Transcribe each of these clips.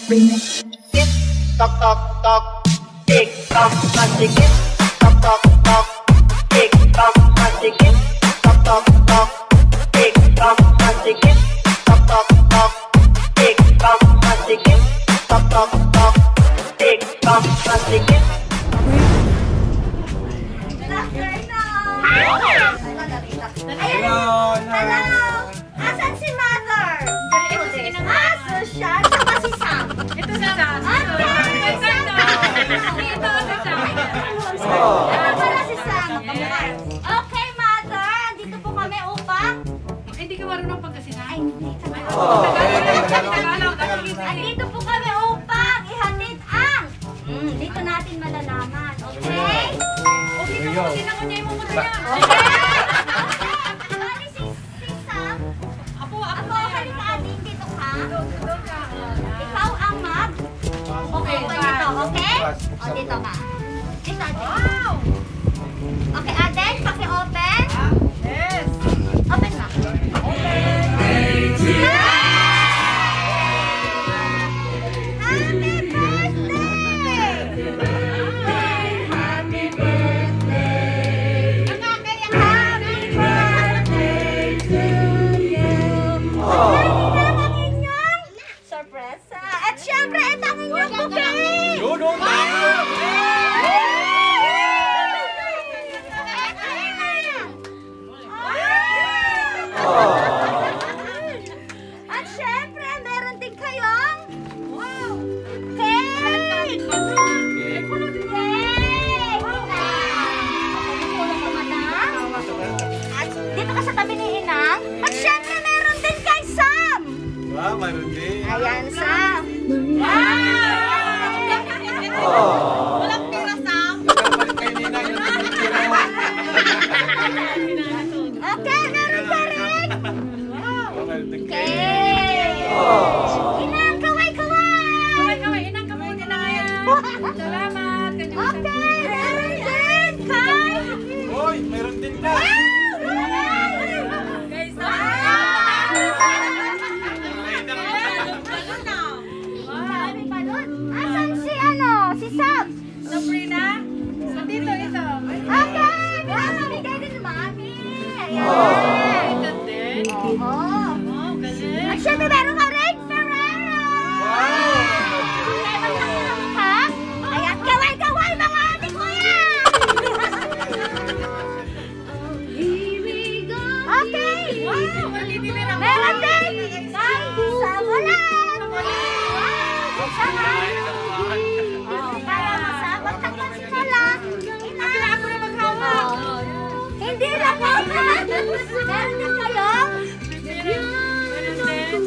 Remix. Tok tok tok, tik tok sedikit. Tok tok tok, tik tok sedikit. Tok tok tok, tik tok sedikit. Tok tok tok, tik tok sedikit. Tok tok tok, tik tok sedikit. Hello! Asan si Mother? Asa siya? Saka si Sam? Ito si Sam. Okay, Sam. Dito si Sam. Para si Sam. Okay, Mother. Dito po kami upang... Hindi ka marunong pagkasina. Ay, hindi. Dito po kami upang ihatid ang... Dito natin malalaman. Okay? Okay ka po, sinangunyay mo muna yan. Okay? Bali si Sam. Apo, Halika atin dito ka. doon ka. Ikaw ang mag... Okay, dito, okay? O, dito ka. Dito, Aden. Wow! Okay, Aden, paki-open. Yes! Open mo. Happy birthday! Happy birthday! Happy birthday to you! Ang inyong sorpresa! At syempre, ito ang inyong bouquet! At syempre, meron din kayong cake! At dito ka sa tabi ni Inang. At syempre, meron din kay Sam! Wah, mayroon din. Ayan, Sam! Walang pira, Sam. Nagkakalit kayo ni Inay. Okay, meron ka rin! Mayroon din kayo. Cake! Inang, kaway-kaway! Kaway, inang ka muna na yan. Salamat. Okay, meron din kay... Hoy, mayroon din na. Guys, Marami pa doon. Asan si si Sam? Sabrina? So, dito, ito. Okay, bigay din ni Mami. Ayan. Ito din. Oo. Oh, galing. At syempre, meron ka rin, Ferrero. Ha? Ayan, kaway-kaway mga ate ko yan. Okay. Wow, malitinir ako. Meron din kay Samulan! Para masabot ang pansinola. Ako na maghawak. Hindi lang po. Meron din kayo Meron din.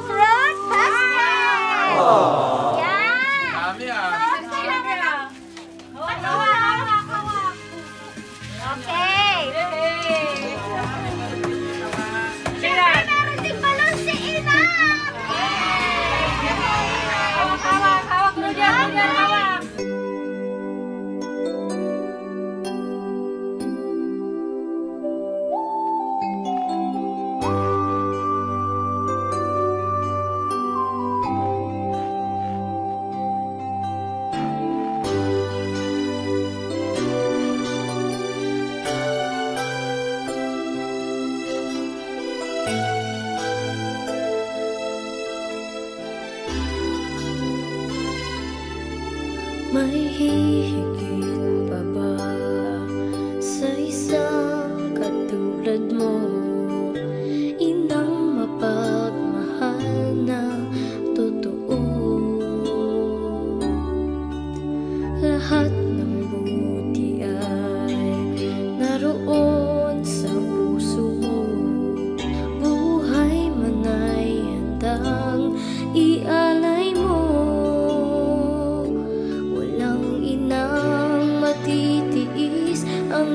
fruit basket. Yan. Dami ah. Okay. Siyempre, meron din balon si Ina. Hawak mo dyan, hawak.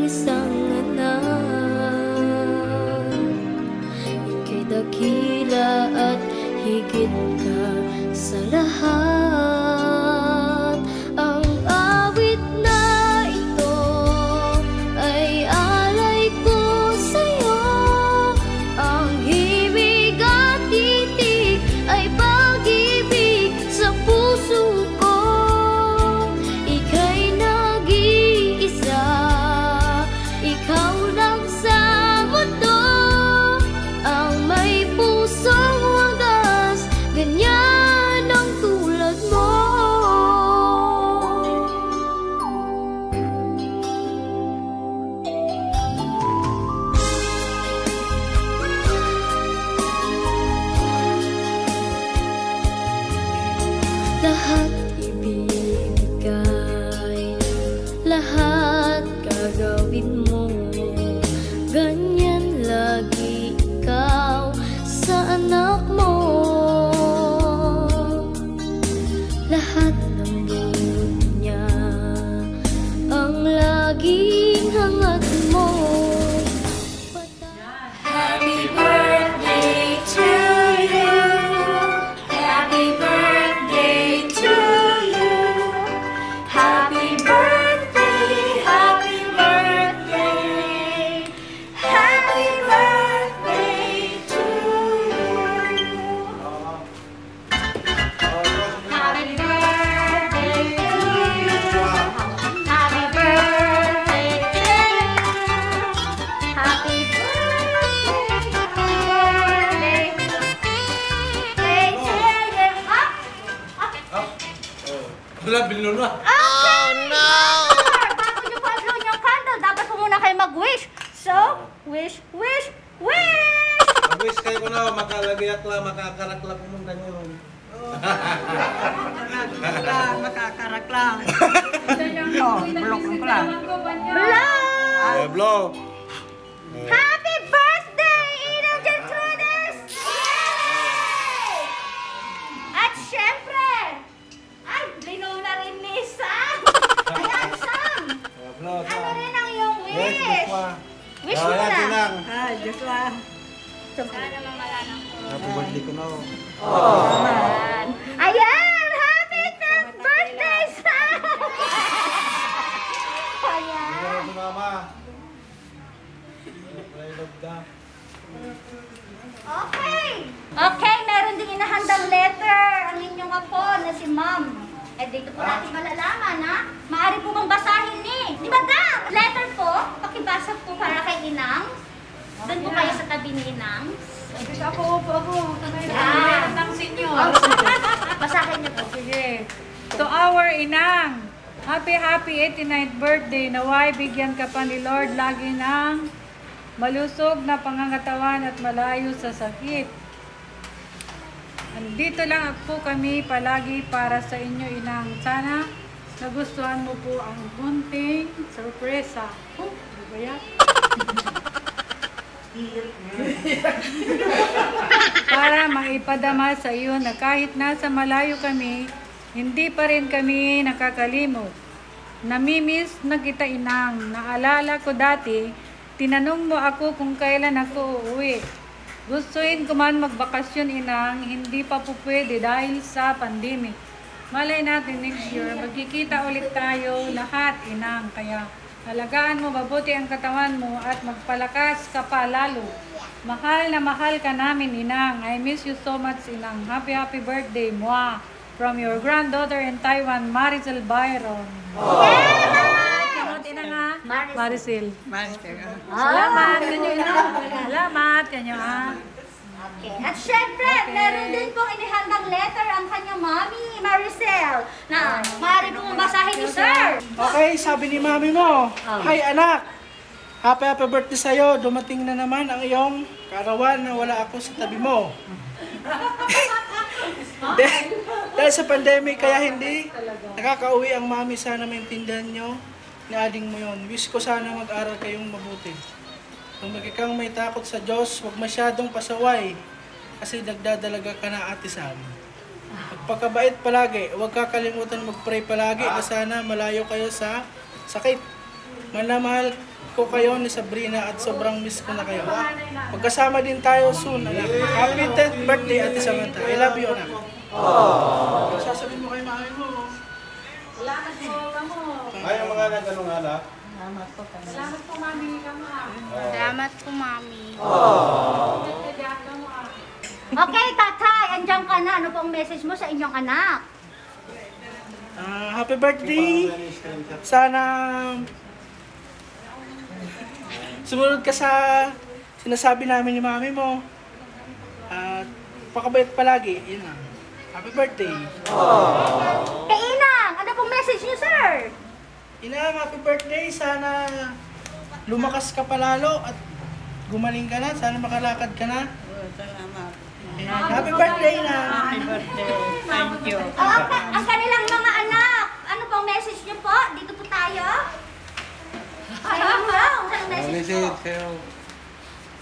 isang anak. Ika'y dakila at higit ka sa lahat. Ang awit na ito ay alay ko sa'yo. Ang himig at titig ay pag-ibig sa puso ko. Ika'y nag-iisa, ikaw lang sa mundo. Ang may pusong wagas, ganyan ang tulad mo. Lahat ibibigay, lahat gagawin mo. Ganyan lagi ikaw sa anak mo. Lahat ng buod niya ang laging hangat mo. Happy birthday to you. Happy birthday to you. Happy birthday, happy birthday. Happy birthday to you. Happy birthday to you. Happy birthday to you. Happy birthday. Birthday to you. Wala, binuno na. Oh no! Bago nyo pa blow yung candle, dapat po muna kayo mag-wish. So, wish, wish, wish! Mag-wish kayo ko na, makalagayat lang, makakarakla po mong ganyan. Makakarak lang. Oh, bulok ko lang. Blow! Blow. Happy birthday, Inang Gertrudis! Yay! At syempre, ay, blow na rin ni Sam. Ayan, Sam. Blow. Ano rin ang iyong Yes, wish? Wish mo Ayan, na. Tinang. Ay, Diyos lang. Sana mamala ng Happy birthday ko na. Ayan. Ayan! Happy 10th birthday, Sam! Ayan. Ano si Mama? I love that. Okay. Okay, meron din inahandang letter ang inyong apo na si Ma'am. Eh, dito po natin malalaman, ha? Maaari po bang basahin ni? Di ba daw? Letter po, pakibasa po para kay Inang. Doon po kayo sa tabi ni Inang. Ako. Yan. Ng senyor. Basahin niyo po. Sige. To our Inang, happy 89th birthday. Naway bigyan ka pa ni Lord lagi ng malusog na pangangatawan at malayo sa sakit. Andito lang po kami palagi para sa inyo, Inang. Sana nagustuhan mo po ang munting sorpresa. Oh, di ba yan? Para maipadama sa iyo na kahit nasa malayo kami, hindi pa rin kami nakakalimot. Namimiss na kita, Inang. Naalala ko dati, tinanong mo ako kung kailan ako uuwi. Gustuin ko man magbakasyon, Inang, hindi pa po pwede dahil sa pandemic. Malay natin next year, magkikita ulit tayo lahat, Inang. Kaya alagaan mo mabuti ang katawan mo at magpalakas ka pa lalo. Mahal na mahal ka namin, Inang. I miss you so much, Inang. Happy birthday, Mwah. From your granddaughter in Taiwan, Maricel Byron. Salamat, Inang, ha? Maricel. Salamat kanyo, Inang. Salamat kanyo, ha? Okay. At syempre, meron din pong inihandang letter ang kanyang mami, Maricel, na maaari pong mabasahin ni Sir. Okay, sabi ni mami mo, Hi anak, happy birthday sa'yo. Dumating na naman ang iyong karawan na wala ako sa tabi mo. Dahil sa pandemic, kaya hindi nakakauwi ang mami. Sana maintindihan nyo na ading mo yun. Wish ko sana mag-aral kayong mabuti. Kung magkikang may takot sa Diyos, huwag masyadong pasaway kasi nagdadalaga ka na, Ate Sam. Magpakabait palagi, huwag kakalimutan mag-pray palagi na sana malayo kayo sa sakit. Mahal na mahal ko kayo ni Sabrina at sobrang miss ko na kayo. Magkasama din tayo soon, anak. Happy 10th birthday, Ate Samantha. I love you, anak. Sasabihin mo kay mami mo. Salamat po, kamo. Ay, ang mga nagtanong anak. Salamat po, mami. Kamo. Salamat po, Mami. Okay, tatay, andyan ka na. Ano pong message mo sa inyong anak? Happy birthday! Sana sumunod ka sa sinasabi namin ni mami mo. At pakabait palagi. Yun lang. Happy birthday! Kay Inang, ano pong message niyo, sir? Inang, happy birthday! Sana lumakas ka palalo at gumaling ka na. Sana makalakad ka na. Salamat. Ayan. Happy birthday, Inang! Happy birthday. Thank you. Ang kanilang mga anak, ano pong message niyo po? Dito po tayo. Ayun lang, ang message po.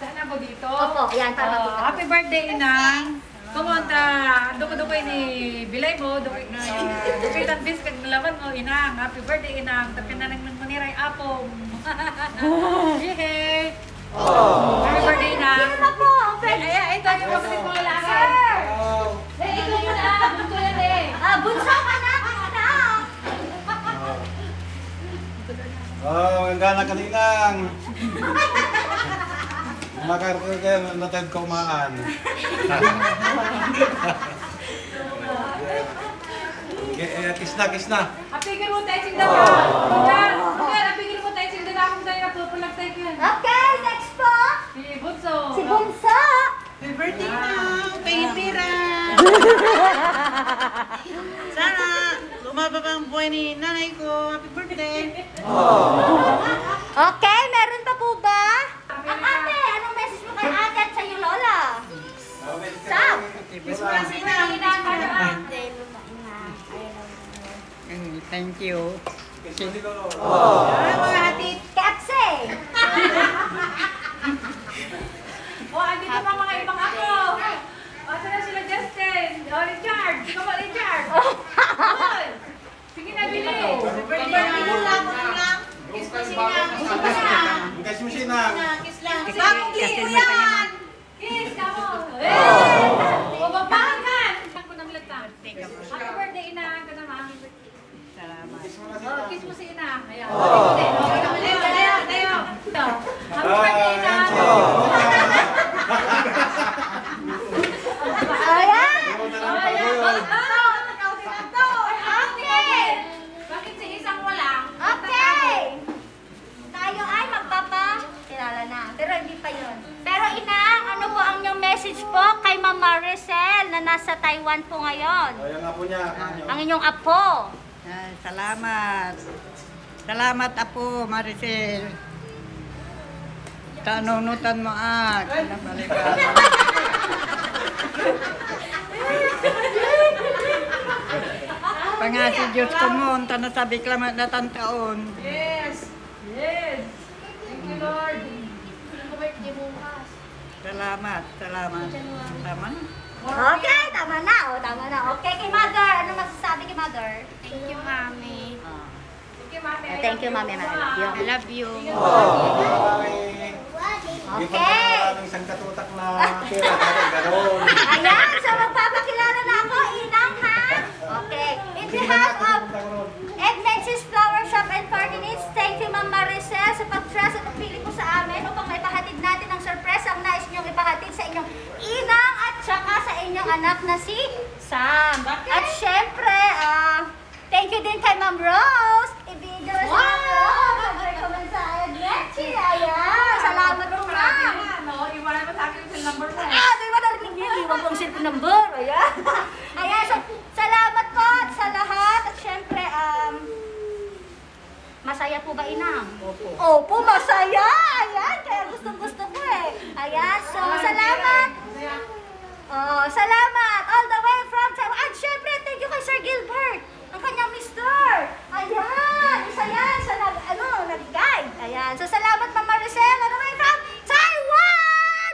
Sana po dito. Opo, yan, tama po. Happy birthday, Inang. Kumunta, duko-dukoy ni Bilay mo, dukoy tan biscuit laban mo, Inang. Happy birthday, Inang. Tapi na nang maniray apong. Yehey! Happy birthday, Inang. Sino na po? Ang friend? Ay, ito yung kapatid mo lalaki. Sir! Ikaw yun na, bunso yan eh. Bunso ka na, anak! Ang gana kaninang. Makarito kayo, natad kumaan. Kiss na. Apigil mo tayo sinda ka. Apigil mo tayo sinda ka. Kung tayo napupulag tayo yun. Okay, next po. Si Bunso. Si Bunso. Happy birthday na. Pahipira. Sana lumaba pa ang buhay ni nanay ko. Happy birthday. Okay, meron pa po ba? Ang ate, anong message mo kay ate at sa iyo, Lola? Sam! Thank you. Mga hatid. Kapse! Andito pa mga ibang ako. Asa na sila Justin? Richard. Ikaw mo, Richard. Sige na, Billy. Kiss mo siya na. Bagong ligo yan! Kiss, kamo. Bababangan. Ako nang latang. Happy birthday, Ina. Ka naman. Salamat. Kiss mo si Ina. Ayan. Tayo. Happy birthday, Ina. Ayan! Okay! Bakit si isang wala? Okay! Tayo ay magpapakilala na. Pero hindi pa yun. Pero Inang, ano po ang inyong message po kay Ma'am Maricel na nasa Taiwan po ngayon? Ayan nga po niya. Ang inyong apo. Salamat. Salamat apo, Maricel. Tanunutan mo at. Pangasi Diyos ko mo, tanasabi klamat na taon. Yes. Yes. Thank you, Lord. Salamat. Tama. Okay, tama na. O, tama na. Okay, kay Mother. Ano masasabi kay Mother? Thank you, Mami. Thank you, Mami. Thank you, Mami. I love you. Okay. Maraming isang katutak na pera tayo. Ganon. Ayan, so magpapakilala na ako, Inang, ha? Okay. In behalf of Edmensis Flower Shop and Party Needs, thank you, Ma'am Maricel, sa pag-trust at pagpili po sa amin upang maipahatid natin ang sorpresa ang nais niyong ipahatid sa inyong Inang at saka sa inyong anak na si Sam. At syempre, thank you din kay Ma'am Rose. I-video si Ma'am Rose. Mag-recommend sa Edmensis. Ayan. Salamat po, Ma'am. No, iwanan mo sa akin yung number mo. Di ba narinig niyo? Iwan ko ang cellphone number. Ayan. Ayan, so, salamat po sa lahat. At syempre, masaya po ba, Inang? Opo, masaya. Ayan, kaya gustong-gusto ko eh. Ayan, so, salamat. Salamat. All the way from Taiwan. At syempre, thank you kay Sir Gilbert. Ang kanyang mister. Ayan, isa yan sa nag-guide. Ayan, so salamat, Ma'am Maricel. All the way from Taiwan!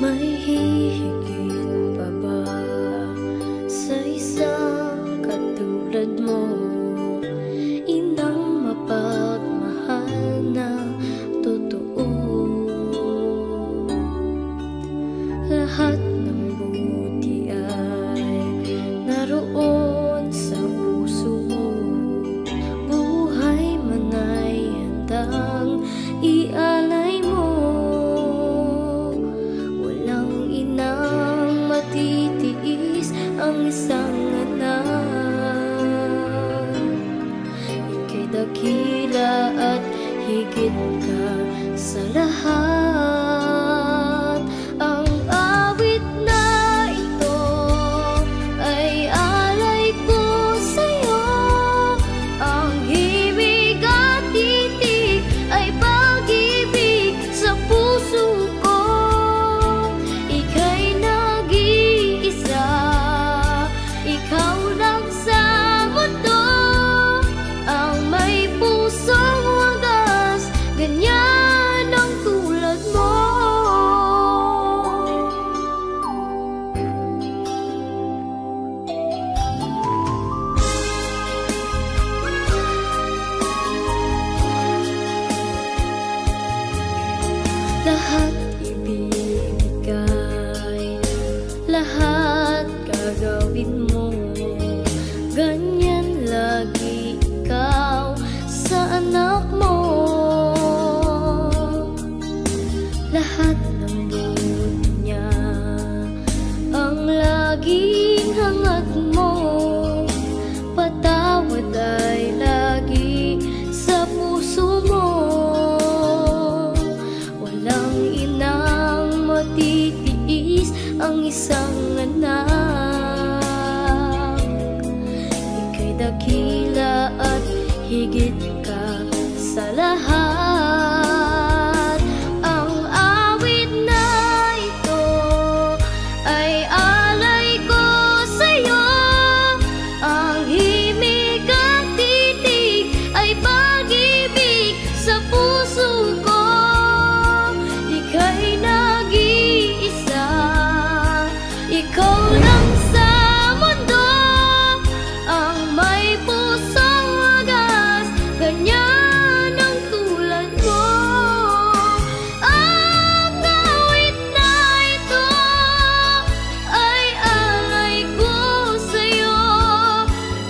May hihigit pa ba sa isang katulad mo? Inang mapagmahal na totoo. Lahat ng buti ay naroon sa puso mo. Buhay man ay handang ialay mo. Walang inang matitiis ang isang anak. Ika'y dakila at higit ka sa lahat. Ang awit na ito ay alay ko sa'yo. Ang himig at titig ay pag-ibig sa puso ko. Ika'y nag-iisa, ikaw lang sa mundo. Ang may pusong wagas, ganyan ang tulad mo. Lahat ibibigay, lahat gagawin mo. Ganyan lagi ikaw sa anak mo. Lahat ng buti niya ang laging hangat mo. Patawad ay lagi sa puso mo. Walang inang matitiis ang isang anak. Ika'y dakila at higit ka sa lahat. Ang awit na ito ay alay ko sa'yo. Ang himig at titig ay pag-ibig sa puso ko. Ika'y nag-iisa, ikaw lang sa mundo. Ang may pusong wagas, ganyan ang tulad mo. Ang awit na ito ay alay ko sa'yo.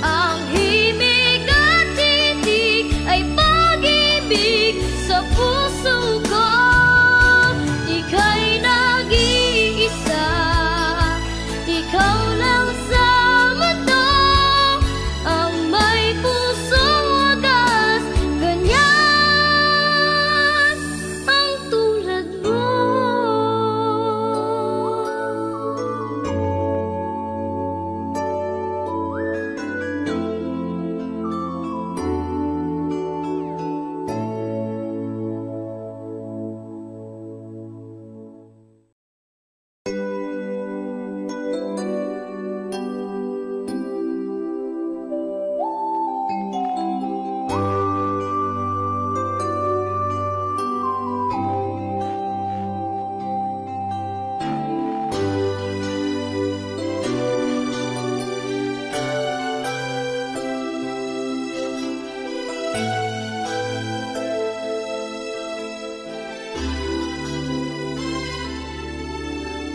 Ang himig at titig ay pag-ibig sa puso ko. Ika'y nag-iisa, ikaw lang sa mundo. Ang may pusong wagas, ganyan ang tulad mo.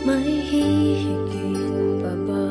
May hihigit pa ba